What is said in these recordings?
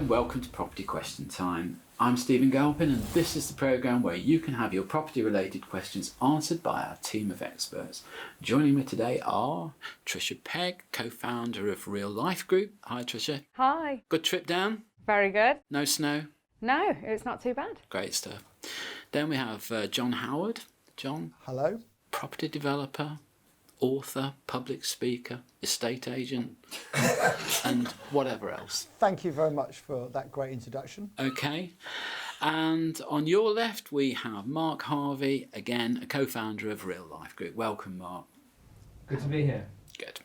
and welcome to Property Question Time. I'm Stephen Galpin, and this is the programme where you can have your property related questions answered by our team of experts. Joining me today are Trisha Pegg, co-founder of Real Life Group. Hi Trisha. Hi. Good trip down? Very good. No snow? No, it's not too bad. Great stuff. Then we have John Howard. John. Hello. Property developer, author, public speaker, estate agent, and whatever else. Thank you very much for that great introduction. Okay. And on your left, we have Mark Harvey, again, a co-founder of Real Life Group. Welcome, Mark. Good to be here. Good.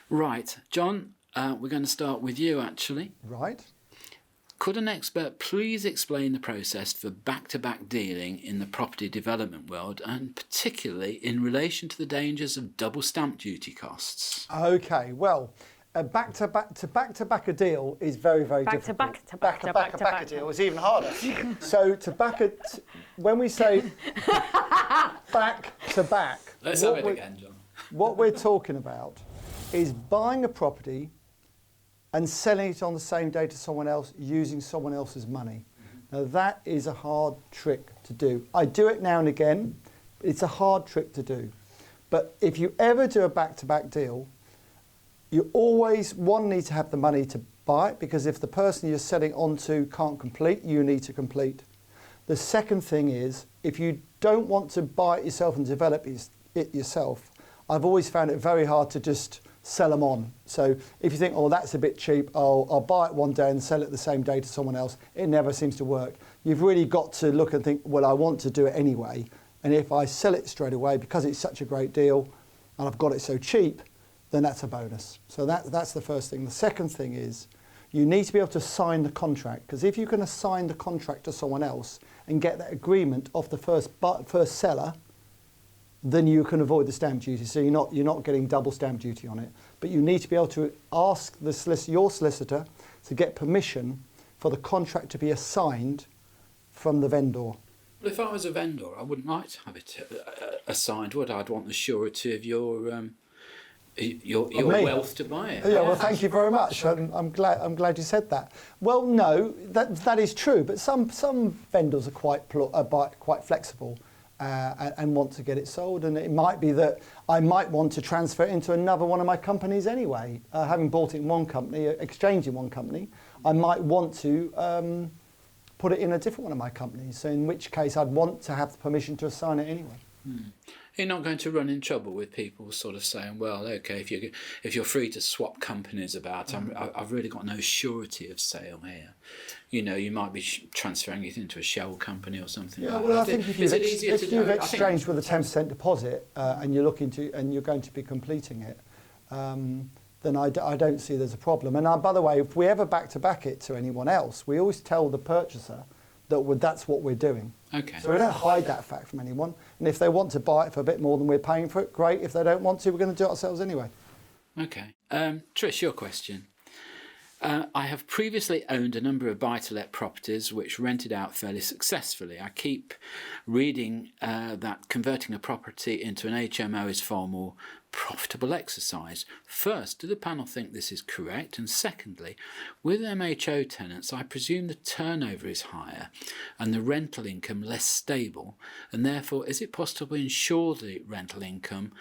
Right, John, we're going to start with you, actually. Right. Could an expert please explain the process for back-to-back dealing in the property development world, and particularly in relation to the dangers of double stamp duty costs? Okay, well, back to back a deal is very, very difficult. Back to back a deal is even harder. So when we say back to back, Let's have it again, John. What we're talking about is buying a property and selling it on the same day to someone else using someone else's money. Now that is a hard trick to do. I do it now and again, but it's a hard trick to do. But if you ever do a back-to-back deal, you always, need to have the money to buy it, because if the person you're selling onto can't complete, you need to complete. The second thing is, if you don't want to buy it yourself and develop it yourself, I've always found it very hard to just sell them on. So if you think, oh, that's a bit cheap, I'll buy it one day and sell it the same day to someone else, it never seems to work. You've really got to look and think, well, I want to do it anyway. And if I sell it straight away because it's such a great deal and I've got it so cheap, then that's a bonus. So that's the first thing. The second thing is you need to be able to sign the contract, because if you can assign the contract to someone else and get that agreement off the first seller, then you can avoid the stamp duty. So you're not getting double stamp duty on it. But you need to be able to ask your solicitor to get permission for the contract to be assigned from the vendor. Well, if I was a vendor, I wouldn't like to have it assigned, would I? I'd want the surety of your wealth to buy it. Yeah, well, thank you very much. I'm glad you said that. Well, no, that is true. But some vendors are quite flexible. And want to get it sold, and it might be that I might want to transfer it into another one of my companies anyway. Having bought it in one company, exchanged in one company, I might want to put it in a different one of my companies, so in which case I'd want to have the permission to assign it anyway. You're not going to run in trouble with people sort of saying, well, okay, if you're free to swap companies about, I've really got no surety of sale here. You know, you might be transferring it into a shell company or something. Yeah, like well, that. I think if you've exchanged with a 10% deposit and you're going to be completing it, then I don't see there's a problem. And by the way, if we ever back-to-back it to anyone else, we always tell the purchaser that's what we're doing. Okay. So we don't hide that fact from anyone. And if they want to buy it for a bit more than we're paying for it, great. If they don't want to, we're going to do it ourselves anyway. Okay. Trish, your question. I have previously owned a number of buy-to-let properties which rented out fairly successfully. I keep reading that converting a property into an HMO is far more profitable exercise. First, do the panel think this is correct? And secondly, with MHO tenants, I presume the turnover is higher and the rental income less stable, and therefore is it possible to ensure the rental income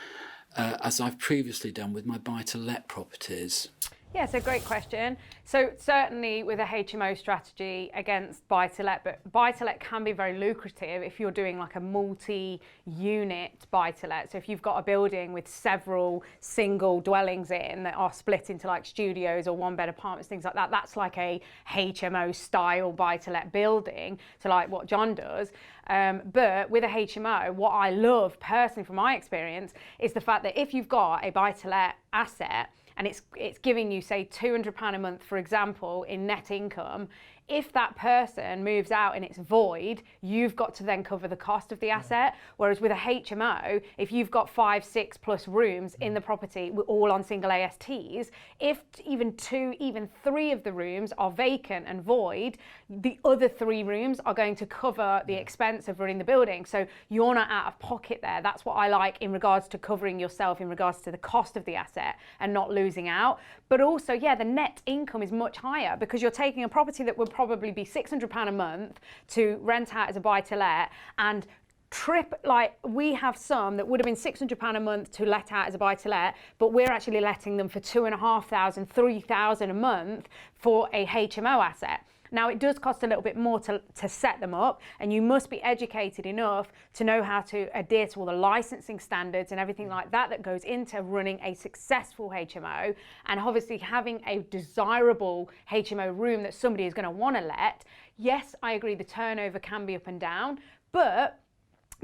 as I've previously done with my buy-to-let properties? Yeah, it's a great question. So certainly with a HMO strategy against buy-to-let, but buy-to-let can be very lucrative if you're doing like a multi-unit buy-to-let. So if you've got a building with several single dwellings in that are split into like studios or one-bed apartments, things like that, that's like a HMO style buy-to-let building, so like what John does. But with a HMO, what I love personally from my experience is the fact that if you've got a buy-to-let asset, and it's giving you, say, £200 a month, for example, in net income, if that person moves out and it's void, you've got to then cover the cost of the asset. Whereas with a HMO, if you've got 5, 6 plus rooms in the property, all on single ASTs, if even 2, even 3 of the rooms are vacant and void, the other 3 rooms are going to cover the expense of running the building. So you're not out of pocket there. That's what I like in regards to covering yourself in regards to the cost of the asset and not losing losing out. But also, yeah, the net income is much higher because you're taking a property that would probably be £600 a month to rent out as a buy-to-let, and we have some that would have been £600 a month to let out as a buy-to-let, but we're actually letting them for £2,500, £3,000 a month for a HMO asset. Now, it does cost a little bit more to set them up, and you must be educated enough to know how to adhere to all the licensing standards and everything like that that goes into running a successful HMO, and obviously having a desirable HMO room that somebody is going to want to let. Yes, I agree the turnover can be up and down, but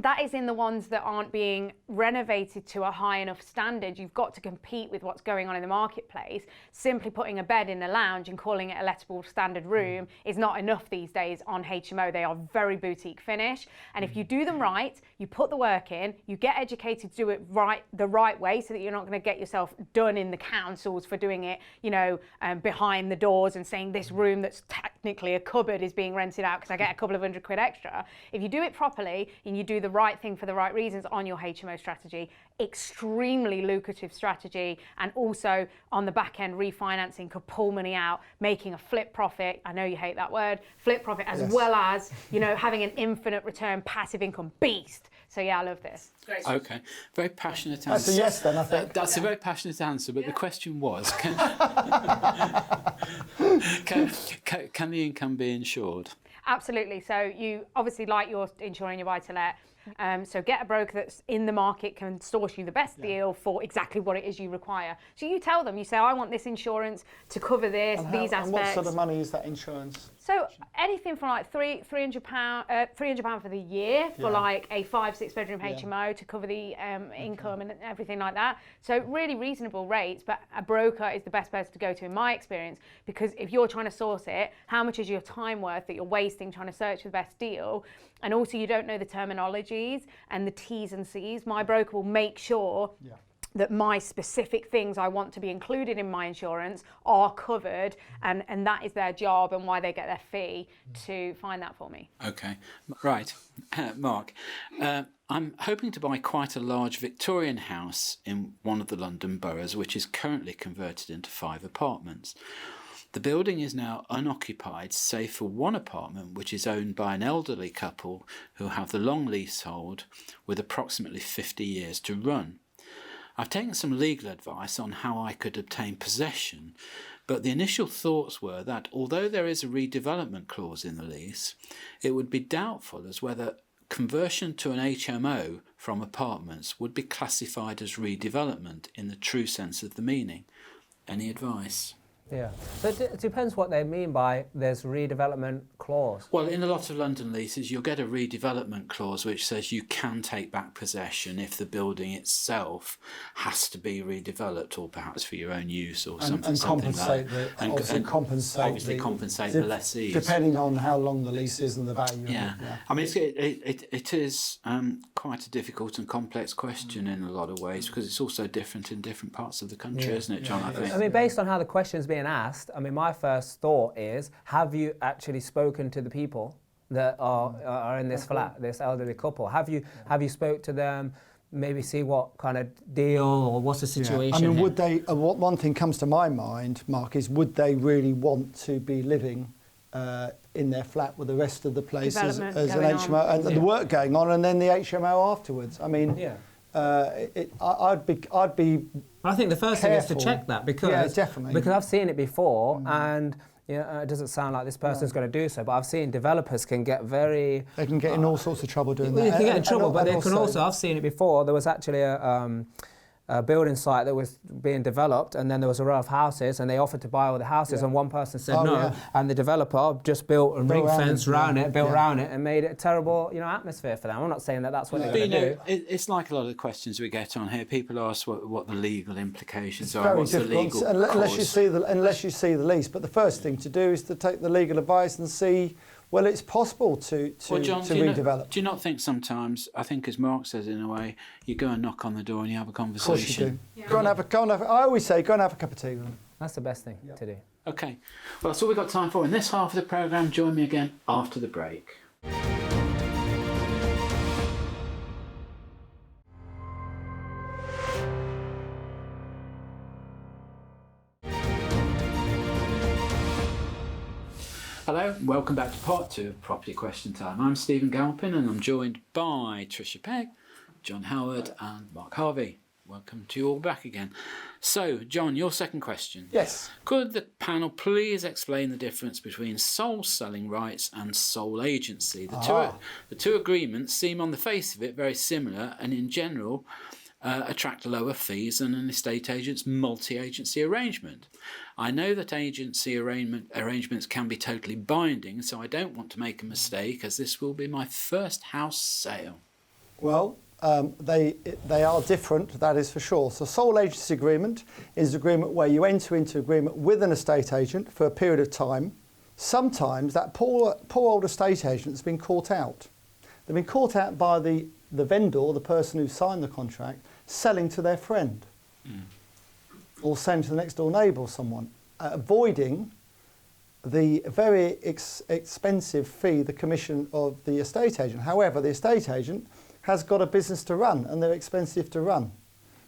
that is in the ones that aren't being renovated to a high enough standard. You've got to compete with what's going on in the marketplace. Simply putting a bed in the lounge and calling it a lettable standard room is not enough these days on HMO. They are very boutique finish. And if you do them right, you put the work in, you get educated to do it the right way, so that you're not going to get yourself done in the councils for doing it, behind the doors and saying this room that's technically a cupboard is being rented out because I get a couple of £100 extra. If you do it properly and you do the right thing for the right reasons on your HMO strategy, extremely lucrative strategy, and also on the back end refinancing could pull money out, making a flip profit. I know you hate that word, flip profit, as well as having an infinite return passive income beast. So yeah, I love this. Great. Okay, very passionate answer. That's a yes then, I think. That's a very passionate answer, but the question was, can the income be insured? Absolutely. So you obviously, like you're insuring your buy-to-let, so get a broker that's in the market, can source you the best deal for exactly what it is you require. So you tell them, you say, I want this insurance to cover this, these aspects. And what sort of money is that insurance? So anything from like £300 for the year for like a 5-6 bedroom HMO to cover the income and everything like that. So really reasonable rates, but a broker is the best person to go to in my experience, because if you're trying to source it, how much is your time worth that you're wasting trying to search for the best deal? And also you don't know the terminologies and the T's and C's. My broker will make sure that my specific things I want to be included in my insurance are covered, and that is their job and why they get their fee to find that for me. Okay, right. Mark, I'm hoping to buy quite a large Victorian house in one of the London boroughs, which is currently converted into 5 apartments. The building is now unoccupied, save for one apartment which is owned by an elderly couple who have the long leasehold with approximately 50 years to run. I've taken some legal advice on how I could obtain possession, but the initial thoughts were that although there is a redevelopment clause in the lease, it would be doubtful as whether conversion to an HMO from apartments would be classified as redevelopment in the true sense of the meaning. Any advice? Yeah, so it depends what they mean by there's redevelopment clause. Well, in a lot of London leases, you'll get a redevelopment clause which says you can take back possession if the building itself has to be redeveloped, or perhaps for your own use or something compensate like that. And compensate the lessees. Depending on how long the lease is and the value. Yeah, I mean, it is quite a difficult and complex question in a lot of ways, because it's also different in different parts of the country, isn't it, John? I think. I mean, based on how the question's being asked, I mean, my first thought is, have you actually spoken to the people that are in this flat, this elderly couple? Have you spoke to them? Maybe see what kind of deal or what's the situation. I mean, would they? One thing comes to my mind, Mark, is would they really want to be living in their flat with the rest of the place as an HMO and the work going on, and then the HMO afterwards? I mean, I'd be. I think the first thing is to check that, because definitely, because I've seen it before, and it doesn't sound like this person's going to do so, but I've seen developers can get very. They can get in all sorts of trouble doing that. You can get in trouble, but they can also. I've seen it before. There was actually a building site that was being developed, and then there was a row of houses, and they offered to buy all the houses, and one person said no, and the developer just built a ring fence around it, around it, and made it a terrible, atmosphere for them. I'm not saying that that's what they're going to do. It's like a lot of the questions we get on here. People ask what the legal implications are. Very what's the difficult, legal unless you see the lease. But the first thing to do is to take the legal advice and see. Well, it's possible to John, redevelop. Do you not think sometimes, I think as Mark says in a way, you go and knock on the door and you have a conversation? Of course you do. Yeah. Go and have I always say, go and have a cup of tea with them. That's the best thing to do. Okay. Well, that's all we've got time for in this half of the programme. Join me again after the break. Hello, welcome back to part 2 of Property Question Time. I'm Stephen Galpin and I'm joined by Trisha Pegg, John Howard and Mark Harvey. Welcome to you all back again. So, John, your second question. Yes. Could the panel please explain the difference between sole selling rights and sole agency? The two agreements seem on the face of it very similar and in general attract lower fees than an estate agent's multi-agency arrangement. I know that agency arrangements can be totally binding, so I don't want to make a mistake as this will be my first house sale. Well, they are different, that is for sure. So sole agency agreement is an agreement where you enter into agreement with an estate agent for a period of time. Sometimes that poor old estate agent has been caught out. They've been caught out by the vendor, the person who signed the contract, selling to their friend or selling to the next door neighbour or someone, avoiding the very expensive fee, the commission of the estate agent. However, the estate agent has got a business to run and they're expensive to run.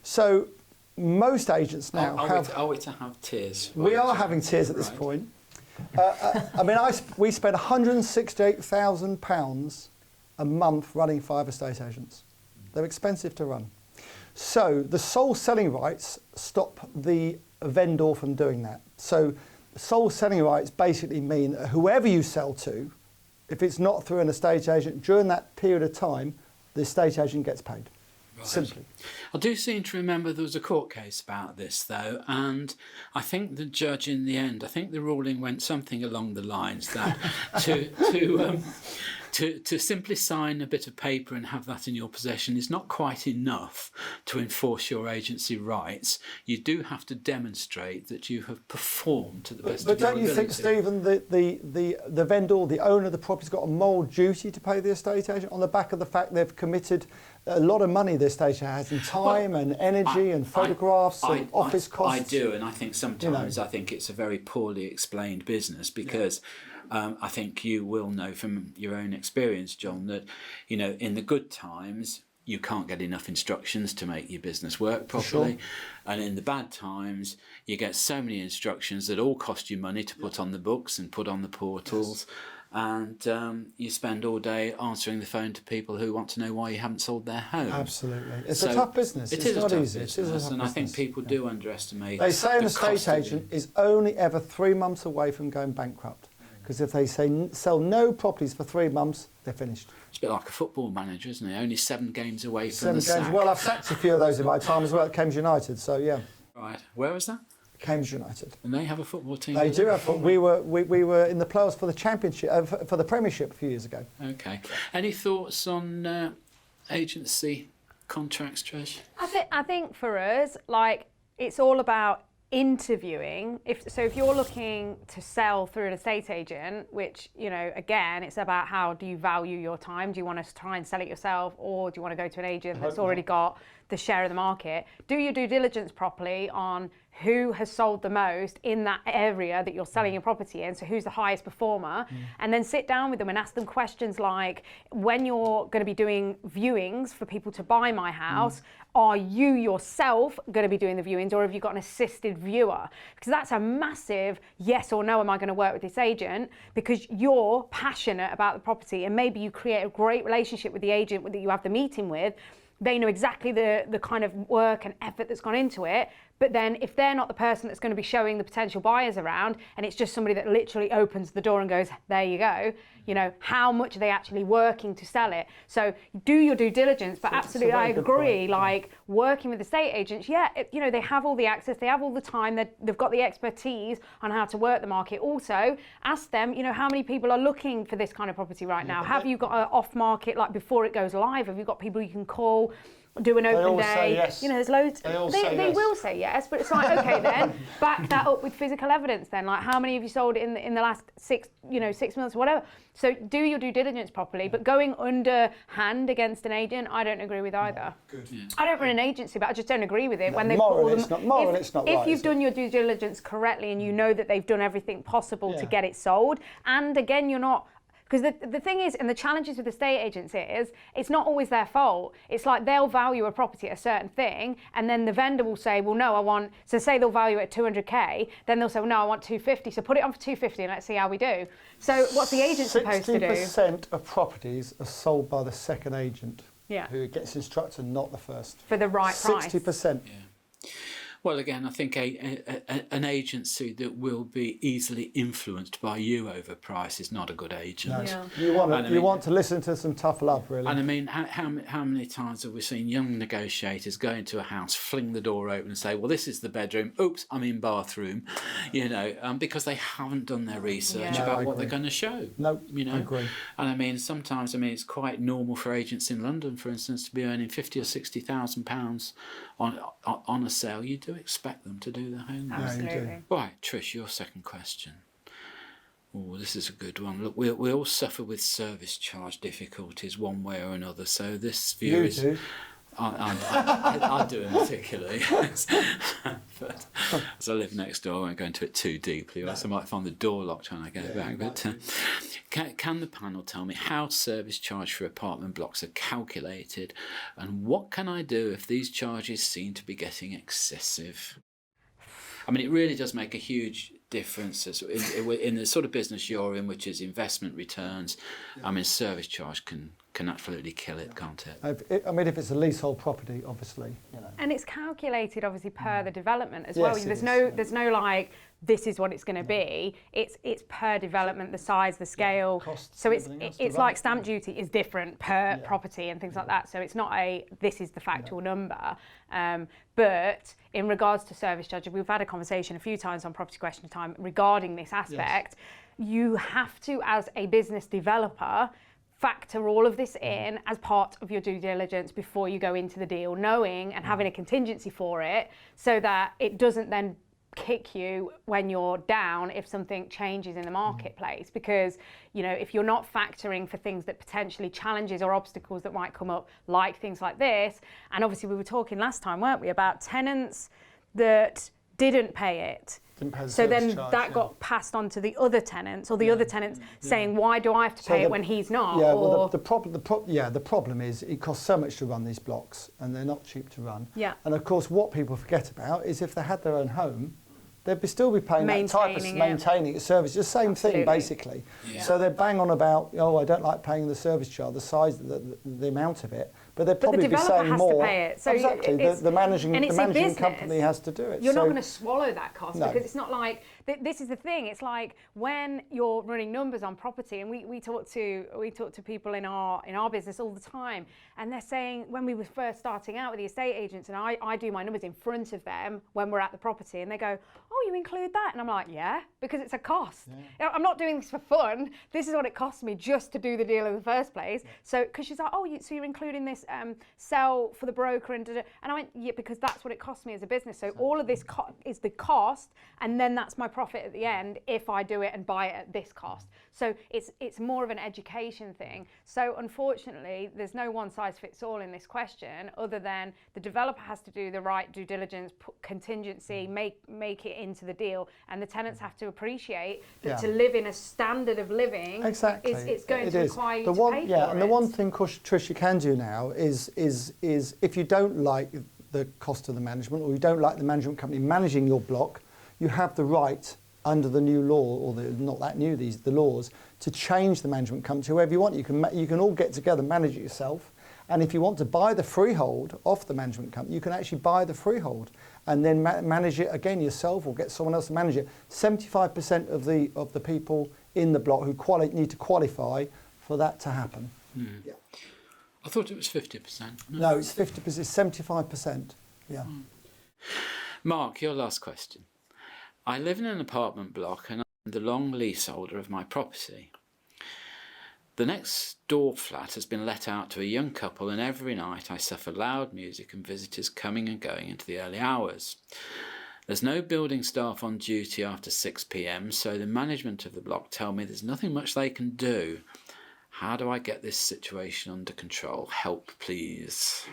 So most agents now Are we to have tears? We are having tears at this point. We spend £168,000 a month running 5 estate agents. They're expensive to run. So the sole selling rights stop the vendor from doing that. So sole selling rights basically mean that whoever you sell to, if it's not through an estate agent, during that period of time, the estate agent gets paid. Right. Simply. I do seem to remember there was a court case about this though, and I think the judge in the end, I think the ruling went something along the lines that to simply sign a bit of paper and have that in your possession is not quite enough to enforce your agency rights. You do have to demonstrate that you have performed to the best of your ability. But don't you think, Stephen, the vendor, the owner of the property, has got a moral duty to pay the estate agent on the back of the fact they've committed a lot of money the estate agent has in time and energy and photographs and office costs? I do, and I think sometimes I think it's a very poorly explained business because I think you will know from your own experience, John, that, you know, in the good times, you can't get enough instructions to make your business work properly. Sure. And in the bad times, you get so many instructions that all cost you money to put on the books and put on the portals. Yes. And you spend all day answering the phone to people who want to know why you haven't sold their home. Absolutely. It's a tough business. It's not easy. It is a tough and I think people do underestimate. They say an estate agent is only ever 3 months away from going bankrupt. Because if they sell no properties for 3 months, they're finished. It's a bit like a football manager, isn't it? Only 7 games away from the sack. Well, I've sacked a few of those in my time as well at Cambridge United, so yeah. Right. Where was that? Cambridge United. And they have a football team? They do have. We were in the playoffs for the Championship, for the Premiership a few years ago. Okay. Any thoughts on agency contracts, Trish? I think for us, like, it's all about interviewing. If you're looking to sell through an estate agent, which, you know, again, it's about how do you value your time? Do you want to try and sell it yourself, or do you want to go to an agent that's already got the share of the market? Do your due diligence properly on who has sold the most in that area that you're selling your property in, so who's the highest performer, and then sit down with them and ask them questions like, when you're going to be doing viewings for people to buy my house, are you yourself going to be doing the viewings, or have you got an assisted viewer? Because that's a massive yes or no, am I going to work with this agent? Because you're passionate about the property, and maybe you create a great relationship with the agent that you have the meeting with. They know exactly the kind of work and effort that's gone into it. But then if they're not the person that's going to be showing the potential buyers around, and it's just somebody that literally opens the door and goes, there you go, you know, how much are they actually working to sell it? So do your due diligence, but absolutely I agree, like working with estate agents, you know, they have all the access, they have all the time, they've got the expertise on how to work the market. Also, ask them, you know, how many people are looking for this kind of property right now? Have you got an off market, like before it goes live, have you got people you can call? Do an open day. Say yes. You know, there's loads. They will say yes, but it's like, okay, then back that up with physical evidence. Then, like, how many have you sold in the last 6 months, or whatever? So do your due diligence properly. But going underhand against an agent, I don't agree with either. Good. Yeah. I don't run an agency, but I just don't agree with it when they it's not right. If you've done your due diligence correctly and you know that they've done everything possible to get it sold, and again, you're not Because the thing is, and the challenges with estate agents is, it's not always their fault. It's like they'll value a property at a certain thing, and then the vendor will say, well, no, I want, so say they'll value it at 200k, then they'll say, well, no, I want 250, so put it on for 250 and let's see how we do. So what's the agent supposed to do? 60% of properties are sold by the second agent, Yeah. who gets instructed, not the first. For the right price. 60%. Yeah. Well, again, I think an agency that will be easily influenced by you over price is not a good agent. No. Yeah. You want to listen to some tough love, really. And I mean, how many times have we seen young negotiators go into a house, fling the door open and say, well, this is the bedroom, oops, I'm in bathroom, because they haven't done their research Yeah. about what they're going to show. No, I agree. And I mean, sometimes, it's quite normal for agents in London, for instance, to be earning £50,000 or £60,000 on a sale. You do expect them to do their homework. Absolutely. Right, Trish, your second question. Oh, this is a good one. Look, we all suffer with service charge difficulties one way or another. So this view You is. do. I do in particularly, but as I live next door, I won't go into it too deeply, or else I might find the door locked when I go back. But can the panel tell me how service charge for apartment blocks are calculated, and what can I do if these charges seem to be getting excessive? I mean, it really does make a huge difference in the sort of business you're in, which is investment returns. I mean, service charge can absolutely kill it, can't it? If it's a leasehold property, obviously. And it's calculated obviously per the development as Yes, well. it There's no like, this is what it's going to be. It's per development, the size, the scale. Costs So and it's everything else to it's run like it. stamp duty is different per property and things like that. So it's not this is the factual number. But in regards to service charge, we've had a conversation a few times on Property Question Time regarding this aspect. You have to, as a business developer, factor all of this in as part of your due diligence before you go into the deal, knowing and having a contingency for it, so that it doesn't then kick you when you're down if something changes in the marketplace. Because if you're not factoring for things that potentially challenges or obstacles that might come up, like things like this, and obviously we were talking last time, weren't we, about tenants that didn't pay it. So then that got passed on to the other tenants, or the other tenants saying, why do I have to pay it when he's not? Yeah, well, the problem is it costs so much to run these blocks, and they're not cheap to run. Yeah. And of course, what people forget about is if they had their own home, they'd still be paying that type of maintaining a service. The same thing, basically. Yeah. So they're bang on about, I don't like paying the service charge, the size, the amount of it. But they'd probably be saying more. To pay it. So exactly. The managing company has to do it. You're not going to swallow that cost, No. because it's not like this is the thing. It's like when you're running numbers on property, and we talk to people in our business all the time, and they're saying, when we were first starting out with the estate agents, and I do my numbers in front of them when we're at the property, and they go, oh, you include that? And I'm like, yeah, because it's a cost. I'm not doing this for fun. This is what it costs me just to do the deal in the first place. So because she's like, oh, so you're including this sell for the broker and I went, yeah, because that's what it costs me as a business. So all of this is the cost, and then that's my profit at the end if I do it and buy it at this cost. So it's more of an education thing. So unfortunately, there's no one size fits all in this question, other than the developer has to do the right due diligence, contingency, make it into the deal, and the tenants have to appreciate that to live in a standard of living, it's going to require you to pay for it. And the one thing, Trish, you can do now is if you don't like the cost of the management, or you don't like the management company managing your block, you have the right under the new law, or not that new, the laws, to change the management company to whoever you want. You can all get together, manage it yourself, and if you want to buy the freehold off the management company, you can actually buy the freehold and then manage it again yourself, or get someone else to manage it. 75% of the people in the block who need to qualify for that to happen. Yeah. I thought it was 50%. No, it's 50%. It's 75%. Yeah. Mark, your last question. I live in an apartment block, and I'm the long leaseholder of my property. The next door flat has been let out to a young couple, and every night I suffer loud music and visitors coming and going into the early hours. There's no building staff on duty after 6 p.m, so the management of the block tell me there's nothing much they can do. How do I get this situation under control? Help, please.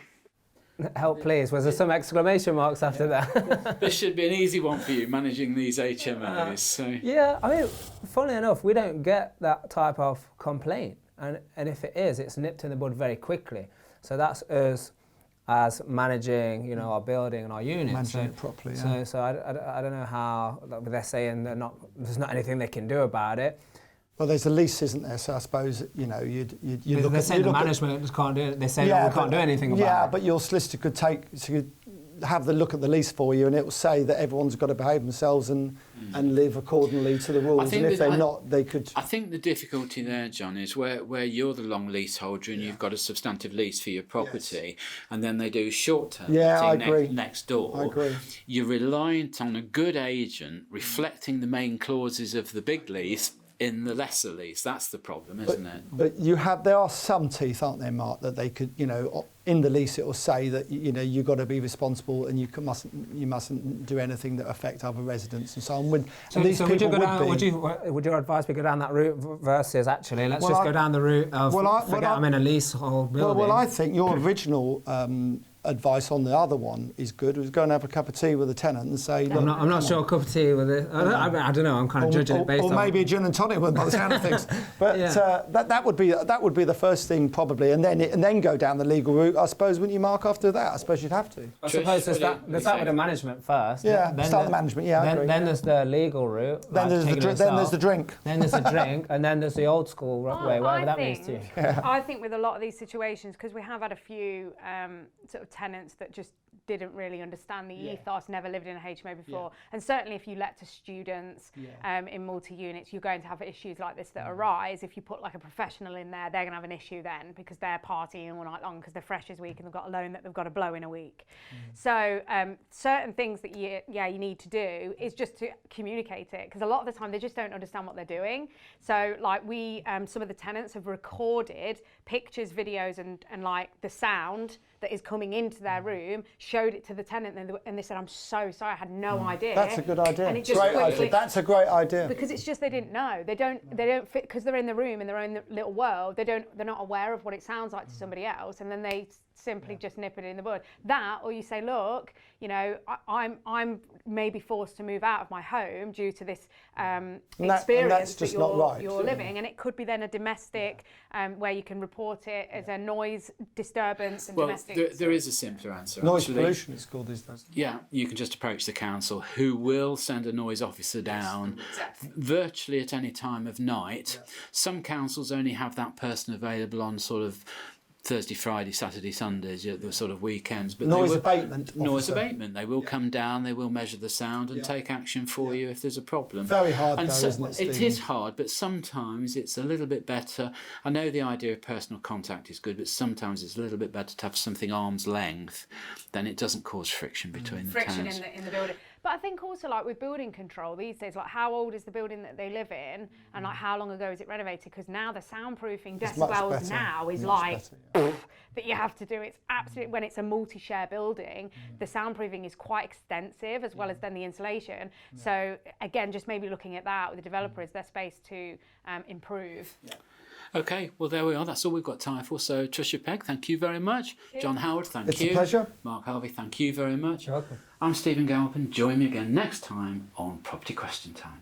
Help, please. Was there some exclamation marks after that? This should be an easy one for you, managing these HMOs. So. Yeah, I mean, funnily enough, we don't get that type of complaint. And if it is, it's nipped in the bud very quickly. So that's us as managing, you know, our building and our units. Managing it properly, yeah. So I don't know how, they're saying there's not anything they can do about it. Well, there's a lease, isn't there? So I suppose, you know, you'd look they're at... saying the management just can't do it. They say we can't do anything about it. Yeah, but your solicitor could have the look at the lease for you, and it will say that everyone's got to behave themselves and live accordingly to the rules. And if they're not, they could... I think the difficulty there, John, is where you're the long leaseholder and you've got a substantive lease for your property, and then they do short-term next door. I agree. You're reliant on a good agent reflecting the main clauses of the big lease in the lesser lease. That's the problem, isn't it? But there are some teeth, aren't there, Mark, that they could, you know, in the lease it will say that, you know, you've got to be responsible and you mustn't do anything that affect other residents and so on. Would you advise we go down that route versus actually let's just go down the route of I'm in a leasehold building? Well, I think your original advice on the other one is good. Was go and have a cup of tea with the tenant and say, look, I'm not sure a cup of tea with it. I don't know. I'm kind of judging it based on. Or maybe a gin and tonic by the sound of things. But that would be the first thing probably, and then go down the legal route. I suppose, wouldn't you, Mark? After that, I suppose you'd have to. I suppose there's that with the management first. Yeah, start the management. Yeah, I agree. Then there's the legal route. Then there's the drink. Then there's the drink, and then there's the old school way, whatever that means to you. I think with a lot of these situations, because we have had a few sort of tenants that just didn't really understand the ethos, never lived in a HMO before, and certainly if you let to students in multi-units, you're going to have issues like this that arise. If you put like a professional in there, they're going to have an issue then because they're partying all night long because they're freshers week and they've got a loan that they've got to blow in a week. So certain things that you need to do is just to communicate it, because a lot of the time they just don't understand what they're doing. So like some of the tenants have recorded pictures, videos and like the sound that is coming into their room, showed it to the tenant, and they said, "I'm so sorry, I had no idea." That's a good idea. And it just That's a great idea. Because it's just they didn't know. They don't fit because they're in the room in their own little world. They're not aware of what it sounds like to somebody else, and then they simply just nip it in the bud. That, or you say, look, you know, I'm maybe forced to move out of my home due to this experience that you're living, and it could be then a domestic where you can report it as a noise disturbance and domestic. There is a simpler answer. Noise pollution it's called these days. Yeah, you can just approach the council, who will send a noise officer down virtually at any time of night. Some councils only have that person available on sort of Thursday, Friday, Saturday, Sundays, the sort of weekends. But noise abatement. They will come down, they will measure the sound and take action for you if there's a problem. Very hard, isn't it, Stephen? It is hard, but sometimes it's a little bit better. I know the idea of personal contact is good, but sometimes it's a little bit better to have something arm's length, then it doesn't cause friction between the tenants. In the building. But I think also like with building control these days, like how old is the building that they live in, and like how long ago is it renovated? Because now the soundproofing decibels now is like that you have to do. It's absolutely, when it's a multi-share building, the soundproofing is quite extensive as well as then the insulation. So again, just maybe looking at that with the developer, is there space to improve? Okay, well, there we are. That's all we've got time for. So, Trisha, Pegg, thank you very much. John Howard, thank you. It's a pleasure. Mark Harvey, thank you very much. You're welcome. I'm Stephen Galpin. Join me again next time on Property Question Time.